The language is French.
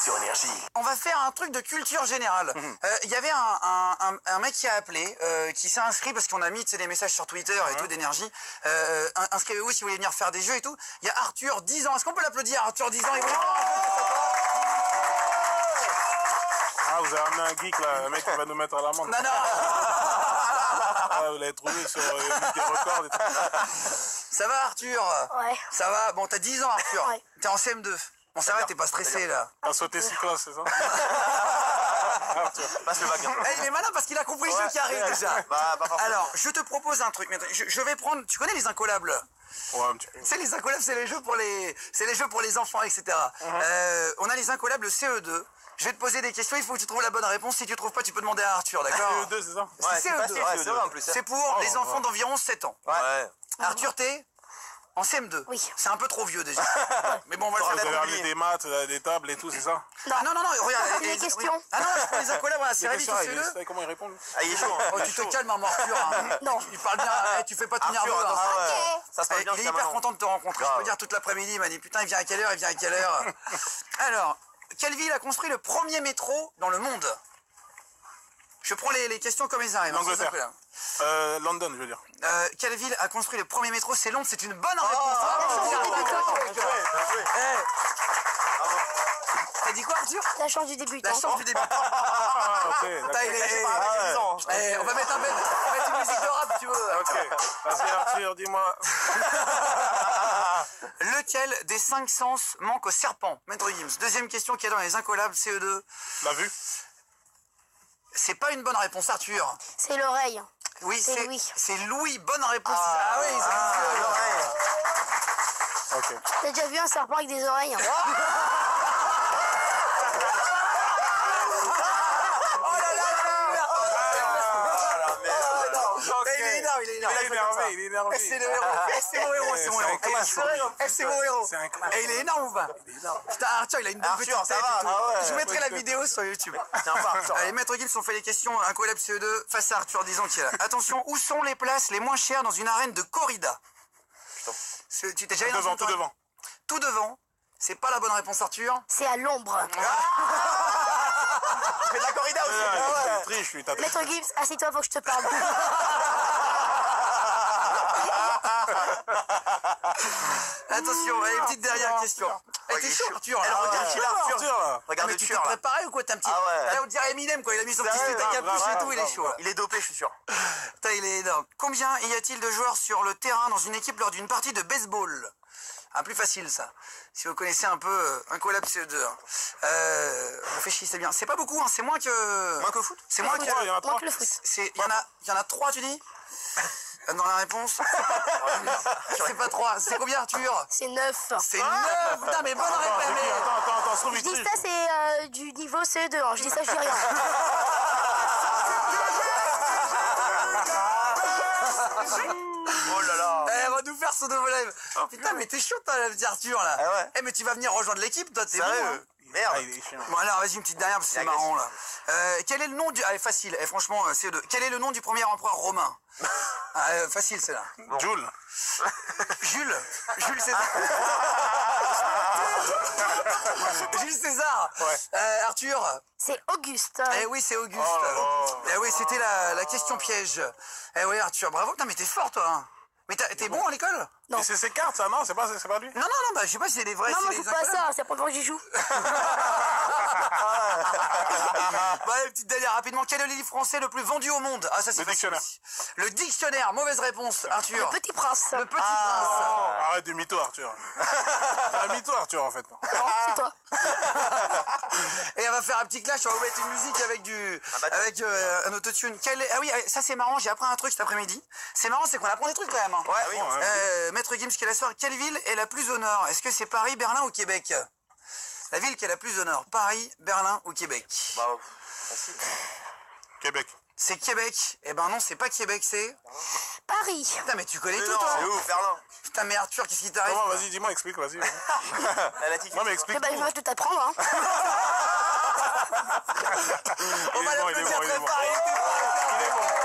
sur Énergie. On va faire un truc de culture générale. Il y avait un mec qui a appelé, qui s'est inscrit parce qu'on a mis des messages sur Twitter et tout d'énergie. Inscrivez-vous si vous voulez venir faire des jeux et tout. Il y a Arthur, 10 ans. Est-ce qu'on peut l'applaudir, Arthur, 10 ans? Il voulait faire un jeu, Ah, vous avez amené un geek là, un mec qui va nous mettre à l'amende. non, non. Ah, vous l'avez trouvé sur des records et tout. Ça va, Arthur? Ouais. Ça va? Bon, t'as 10 ans, Arthur. Ouais. T'es en CM2. Bon, ça va, t'es pas stressé, là. T'as sauté 6 classes, c'est ça? Passe le bac. Il est malin parce qu'il a compris le jeu qui arrive, déjà. Bah, pas forcément. Alors, je te propose un truc. Je vais prendre... Tu connais les incollables? Ouais, un petit peu. Tu sais, les incollables, c'est les jeux pour les enfants, etc. On a les incollables CE2. Je vais te poser des questions, il faut que tu trouves la bonne réponse. Si tu trouves pas, tu peux demander à Arthur, d'accord? CE2, c'est ça? Ouais, c'est CE2. facile, Ouais, c'est vrai en plus. C'est pour les enfants d'environ 7 ans. Ouais. Arthur, t'es en CM2. Oui. C'est un peu trop vieux déjà. Mais bon, on va le Vous faire. avez amené des maths, des tables et tout, c'est ça? Ah, non, regarde. Les questions. Ah non, je prends les incollables, voilà, c'est Les Ravi questions, qui il CE2. sait comment il répond. Ah, il est chaud. Oh, tu te calmes, hein, Arthur. Non. Il parle bien, tu fais pas tout nerveux. Arthur, hein. attention, Ok. ça se passe bien Il est jusqu'à hyper maintenant. content de te rencontrer. Je Grave. peux dire toute l'après-midi, il m'a dit putain, il vient à quelle heure? Il vient à quelle heure? Alors, quelle ville a construit le premier métro dans le monde? Je prends les questions comme elles arrivent. L'Angleterre. Hein, London, je veux dire. quelle ville a construit le premier métro? C'est Londres, c'est une bonne réponse. T'as dit quoi, Arthur? La chance du débutant. La chance du début. Ah, ok, Putain, d'accord. il est- Ouais. On va mettre un on va mettre une musique de rap, si tu veux. Ok, vas-y Arthur, dis-moi. Lequel des 5 sens manque au serpent? Maître Gims. Deuxième question qui est dans les incollables CE2. La vue? C'est pas une bonne réponse, Arthur. C'est l'oreille. Oui, C'est Louis. C'est Louis, bonne réponse. Ah, oui, c'est l'oreille. Ok. T'as déjà vu un serpent avec des oreilles? Il est énorme. Il est énervé. C'est le héros. C'est mon héros, c'est mon héros. C'est mon héros. C'est un clash. Et il est énorme ou pas? Putain, Arthur, il a une bonne petite Arthur, tête ça va. et tout. Ah ouais. Je vous mettrai la vidéo sur YouTube. Tiens, pas, Arthur. Allez, Maître Gims, on fait les questions incollables CE2 face à Arthur, disons qu'il est là. Attention, où sont les places les moins chères dans une arène de corrida? Tu t'es déjà Devant, tout devant. Tout devant. C'est pas la bonne réponse, Arthur. C'est à l'ombre. Tu fais de la corrida aussi. Il triche, lui, t'as Maître Gibbs, assieds-toi, faut que je te parle. Attention, allez, petite dernière question. Elle était chaud, Arthur. Elle là. regarde Ouais. chez Arthur. Ah, Regarde mais le tu t'es tueur là. préparé ou quoi? T'es un petit. Ah ouais. Là, on dirait Eminem, quoi. Il a mis son petit Sérieux, slip à capuche grave, et tout, il est grave, chaud. Là. Il est dopé, je suis sûr. Putain, il est énorme. Combien y a-t-il de joueurs sur le terrain dans une équipe lors d'une partie de baseball? Ah, plus facile, ça. Si vous connaissez un peu un collab CE2. Réfléchissez bien. C'est pas beaucoup, hein. C'est moins que. Moins que foot. C'est moins que. Il y en a trois. Manque le foot. Il y en a 3, tu dis? Dans la réponse. C'est pas 3. C'est combien, Arthur? C'est 9. C'est 9. Putain, mais bonne réponse. Attends, se trouve, Je il dis triche. ça, c'est du niveau CE2. Hein. Je dis ça, je dis rien. Oh là là. Elle va nous faire son nouveau live. Putain, mais t'es chaud, toi, le petit Arthur, là. Ah ouais. Eh, mais tu vas venir rejoindre l'équipe, toi, t'es bon. Hein. Sérieux. Merde. Ah, il est chiant. Bon, alors, vas-y, une petite dernière, parce que c'est Il est marrant, là. Quel est le nom du... Allez, facile. Eh, franchement, CE2. Quel est le nom du premier empereur romain? Facile, c'est là. Jules. Jules César. Jules César. Ouais. Arthur. C'est Auguste. Eh oui, c'est Auguste. Oh là là. Eh oui, c'était la question piège. Eh oui, Arthur, bravo. Putain, mais t'es fort, toi. Hein. Mais t'es bon à l'école? Non. Et c'est ses cartes, ça, non? C'est pas lui? Non, bah, je sais pas si c'est des vrais. Non, moi, c'est je des joue pas à incollables. ça. C'est la première fois que j'y joue. Bon, allez, petite dernière rapidement. Quel est le livre français le plus vendu au monde? Ah, ça, c'est Le facile dictionnaire. aussi. Le dictionnaire. Mauvaise réponse, Arthur. Le Petit Prince. Le Petit Prince. Oh, arrête de mytho, Arthur. C'est un mytho, Arthur, en fait. Non, c'est toi. Et on va faire un petit clash. On va vous mettre une musique avec un autotune. Ah oui, ça c'est marrant. J'ai appris un truc cet après-midi. C'est marrant, c'est qu'on apprend des trucs quand même. Hein. Ouais, oui. Maître Gims, qui est la soirée. Quelle ville est la plus au nord? Est-ce que c'est Paris, Berlin ou Québec? La ville qui est la plus au nord. Paris, Berlin ou Québec? Bah, facile. Québec. C'est Québec. Eh ben non, c'est pas Québec, c'est... Paris. Putain, mais tu connais Mais tout, non, toi. c'est ouf, Berlin. Putain, mais Arthur, qu'est-ce qui t'arrive? Comment, vas-y, dis-moi, explique, vas-y. Elle a tiqué. Non, mais explique. Eh ben, je vais tout apprendre. Hein. On va Il est bon, l'applaudir il est très bon. fort. Il était fort. Il est bon.